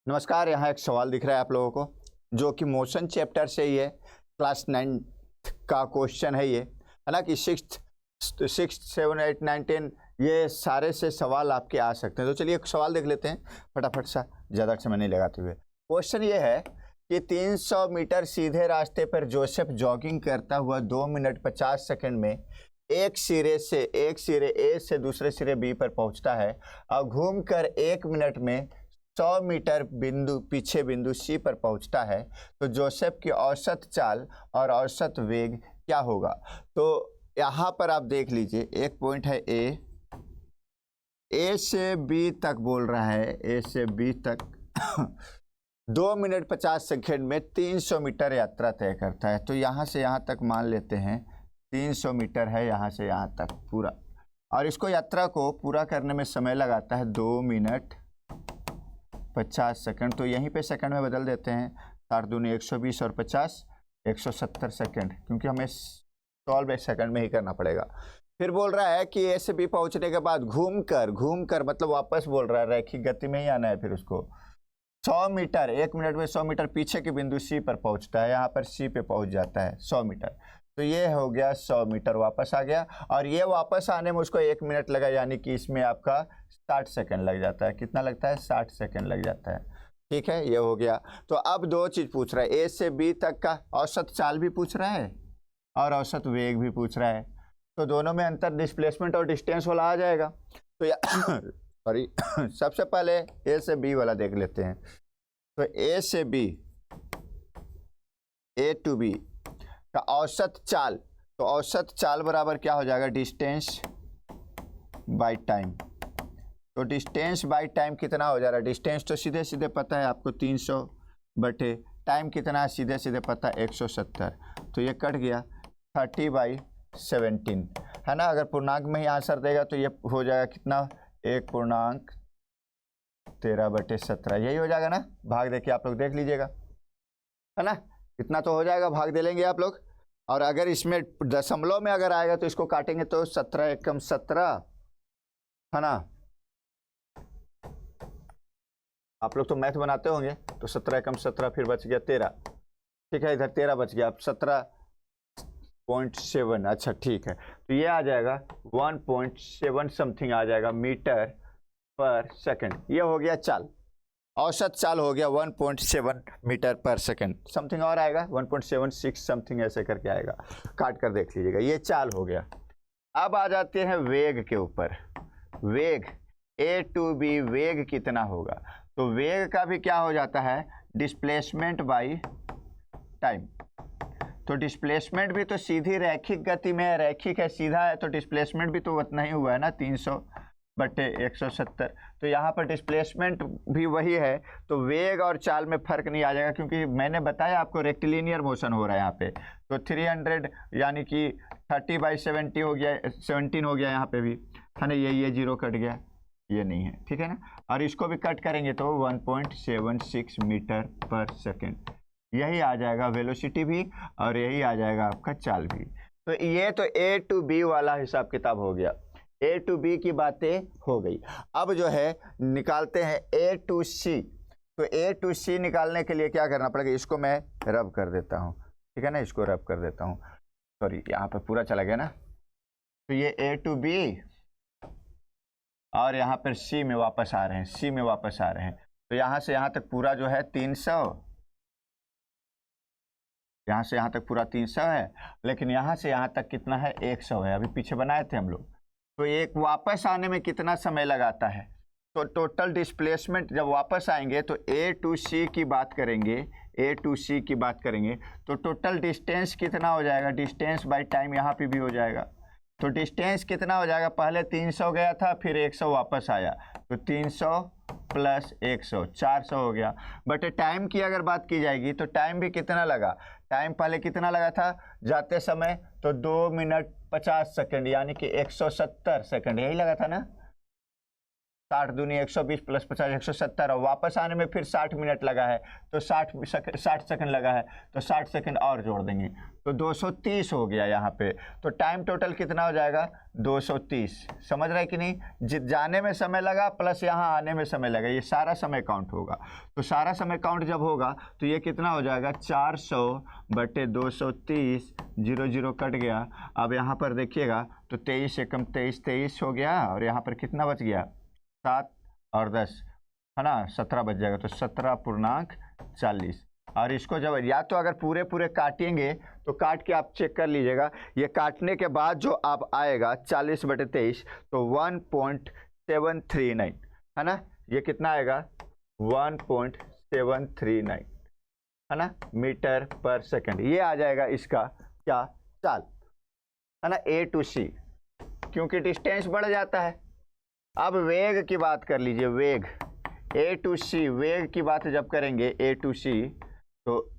नमस्कार। यहाँ एक सवाल दिख रहा है आप लोगों को, जो कि मोशन चैप्टर से ही है, क्लास 9 का क्वेश्चन है ये, है ना। कि सिक्स 7 8 9 10 ये सारे से सवाल आपके आ सकते हैं। तो चलिए एक सवाल देख लेते हैं फटाफट सा, ज़्यादा समय नहीं लगाते हुए। क्वेश्चन ये है कि 300 मीटर सीधे रास्ते पर जोसेफ जॉगिंग करता हुआ 2 मिनट 50 सेकंड में एक सिरे ए से दूसरे सिरे बी पर पहुंचता है और घूमकर 1 मिनट में 100 मीटर पीछे बिंदु सी पर पहुंचता है, तो जोसेफ की औसत चाल और औसत वेग क्या होगा। तो यहाँ पर आप देख लीजिए, एक पॉइंट है ए से बी तक बोल रहा है, ए से बी तक 2 मिनट 50 सेकेंड में 300 मीटर यात्रा तय करता है। तो यहाँ से यहाँ तक मान लेते हैं 300 मीटर है, यहाँ से यहाँ तक पूरा, और इसको यात्रा को पूरा करने में समय लगाता है 2 मिनट 50 सेकंड। तो यहीं पे सेकंड में बदल देते हैं, 4 दूनी 120 और 50 170 सेकंड, क्योंकि हमें सॉल्व 1 सेकंड में ही करना पड़ेगा। फिर बोल रहा है कि ए से बी पहुंचने के बाद घूमकर मतलब वापस बोल रहा है, रैखिक गति में ही आना है। फिर उसको 100 मीटर 1 मिनट में 100 मीटर पीछे के बिंदु सी पर पहुंचता है, यहाँ पर सी पे पहुंच जाता है 100 मीटर। तो ये हो गया 100 मीटर वापस आ गया, और ये वापस आने में उसको 1 मिनट लगा, यानी कि इसमें आपका 60 सेकंड लग जाता है। कितना लगता है? 60 सेकंड लग जाता है। ठीक है, ये हो गया। तो अब दो चीज़ पूछ रहा है, ए से बी तक का औसत चाल भी पूछ रहा है और औसत वेग भी पूछ रहा है। तो दोनों में अंतर डिस्प्लेसमेंट और डिस्टेंस वाला आ जाएगा। तो सॉरी सबसे पहले ए से बी वाला देख लेते हैं। तो ए से बी, ए टू बी का औसत चाल, तो औसत चाल बराबर क्या हो जाएगा? Distance by time. तो डिस्टेंस बाय टाइम कितना हो जा रहा है? डिस्टेंस तो सीधे सीधे पता है आपको 300 बटे टाइम कितना है, सीधे सीधे पता है 170। तो ये कट गया 30/17, है ना। अगर पूर्णांक में ही आंसर देगा तो ये हो जाएगा कितना? 1.13/17, यही हो जाएगा ना। भाग देखिए आप लोग देख लीजिएगा, है ना। इतना तो हो जाएगा, भाग दे लेंगे आप लोग। और अगर इसमें दशमलव में अगर आएगा तो इसको काटेंगे तो 17 एकम 17, है ना। आप लोग तो मैथ बनाते होंगे, तो 17 एकम 17, फिर बच गया 13। ठीक है, इधर 13 बच गया, अब 17.7। अच्छा ठीक है, तो ये आ जाएगा 1.7 समथिंग आ जाएगा मीटर पर सेकंड। ये हो गया चाल, औसत चाल हो गया 1.7 मीटर पर सेकंड। समथिंग और आएगा 1.76 समथिंग, ऐसे करके आएगा, काट कर देख लीजिएगा। ये चाल हो गया। अब आ जाते हैं वेग के ऊपर। वेग ए टू बी, वेग कितना होगा? तो वेग का भी क्या हो जाता है? Displacement by time. तो डिस्प्लेसमेंट भी तो सीधी रैखिक गति में है, रैखिक है, सीधा है, तो डिस्प्लेसमेंट भी तो उतना ही हुआ है ना, 300/170। तो यहाँ पर डिस्प्लेसमेंट भी वही है, तो वेग और चाल में फर्क नहीं आ जाएगा, क्योंकि मैंने बताया आपको रेक्टिलिनियर मोशन हो रहा है यहाँ पे। तो 300 यानी कि 30/70 हो गया, 17 हो गया यहाँ पे भी, है ना। ये 0 कट गया, ये नहीं है, ठीक है ना। और इसको भी कट करेंगे तो 1.76 मीटर पर सेकेंड, यही आ जाएगा वेलोसिटी भी, और यही आ जाएगा आपका चाल भी। तो ये तो ए टू बी वाला हिसाब किताब हो गया, ए टू बी की बातें हो गई। अब जो है निकालते हैं ए टू सी। तो ए टू सी निकालने के लिए क्या करना पड़ेगा? इसको मैं रब कर देता हूँ, ठीक है ना, इसको रब कर देता हूँ। सॉरी, यहाँ पे पूरा चला गया ना। तो ये ए टू बी, और यहाँ पर सी में वापस आ रहे हैं, सी में वापस आ रहे हैं। तो यहाँ से यहाँ तक पूरा जो है 300, यहाँ से यहाँ तक पूरा 300 है, लेकिन यहाँ से यहाँ तक कितना है? 100 है। अभी पीछे बनाए थे हम लोग। तो एक वापस आने में कितना समय लगाता है? तो टोटल डिस्प्लेसमेंट जब वापस आएंगे तो ए टू सी की बात करेंगे, ए टू सी की बात करेंगे, तो टोटल डिस्टेंस कितना हो जाएगा? डिस्टेंस बाय टाइम यहाँ पे भी हो जाएगा। तो डिस्टेंस कितना हो जाएगा? पहले 300 गया था, फिर 100 वापस आया, तो 300 प्लस 100 400 हो गया। बट टाइम की अगर बात की जाएगी तो टाइम भी कितना लगा? टाइम पहले कितना लगा था जाते समय? तो 2 मिनट 50 सेकंड, यानी कि 170 सेकंड, यही लगा था ना। 60 दूनी 120 प्लस 50 170, और वापस आने में फिर 60 मिनट लगा है तो 60 सेकंड लगा है तो 60 सेकंड और जोड़ देंगे तो 230 हो गया यहाँ पे। तो टाइम टोटल कितना हो जाएगा 230। समझ रहे कि नहीं, जाने में समय लगा प्लस यहाँ आने में समय लगा, ये सारा समय काउंट होगा। तो सारा समय काउंट जब होगा तो ये कितना हो जाएगा 400/230, 0 0 कट गया। अब यहाँ पर देखिएगा तो 23 एकम 23 हो गया, और यहाँ पर कितना बच गया 7 और 10 है ना 17 बच जाएगा, तो 17.40। और इसको जब या तो अगर पूरे काटेंगे तो काट के आप चेक कर लीजिएगा, ये काटने के बाद जो आप आएगा 40/23 तो 1.739 है ना, ये कितना आएगा 1.739 है ना मीटर पर सेकंड। ये आ जाएगा इसका क्या चाल है ना A to C, क्योंकि डिस्टेंस बढ़ जाता है। अब वेग की बात कर लीजिए, वेग A to C, वेग की बात जब करेंगे A to C तो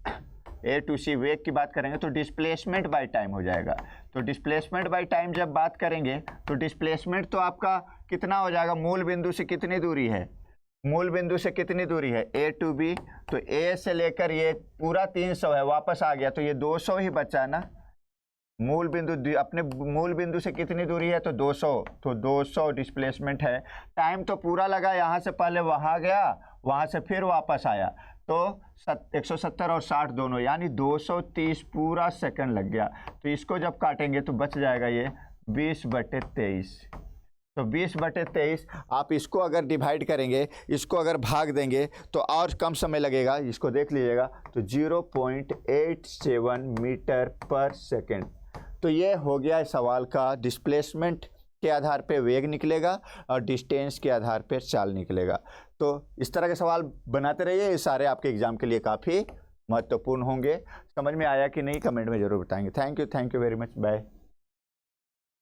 A to C वेग की बात करेंगे तो डिस्प्लेसमेंट बाय टाइम हो जाएगा। तो डिस्प्लेसमेंट बाय टाइम जब बात करेंगे तो डिस्प्लेसमेंट तो आपका कितना हो जाएगा, मूल बिंदु से कितनी दूरी है, मूल बिंदु से कितनी दूरी है A to B, तो A से लेकर ये पूरा 300 है, वापस आ गया तो ये 200 ही बचा ना। मूल बिंदु अपने मूल बिंदु से कितनी दूरी है तो 200, तो 200 डिस्प्लेसमेंट है। टाइम तो पूरा लगा, यहाँ से पहले वहाँ गया, वहाँ से फिर वापस आया, तो 170 और 60 दोनों यानी 230 पूरा सेकंड लग गया। तो इसको जब काटेंगे तो बच जाएगा ये 20/23। तो 20/23 आप इसको अगर डिवाइड करेंगे, इसको अगर भाग देंगे तो और कम समय लगेगा, इसको देख लीजिएगा तो 0.87 मीटर पर सेकेंड। तो ये हो गया सवाल का, डिस्प्लेसमेंट के आधार पे वेग निकलेगा और डिस्टेंस के आधार पे चाल निकलेगा। तो इस तरह के सवाल बनाते रहिए, ये सारे आपके एग्जाम के लिए काफ़ी महत्वपूर्ण होंगे। समझ में आया कि नहीं कमेंट में ज़रूर बताएंगे। Thank you very much, bye.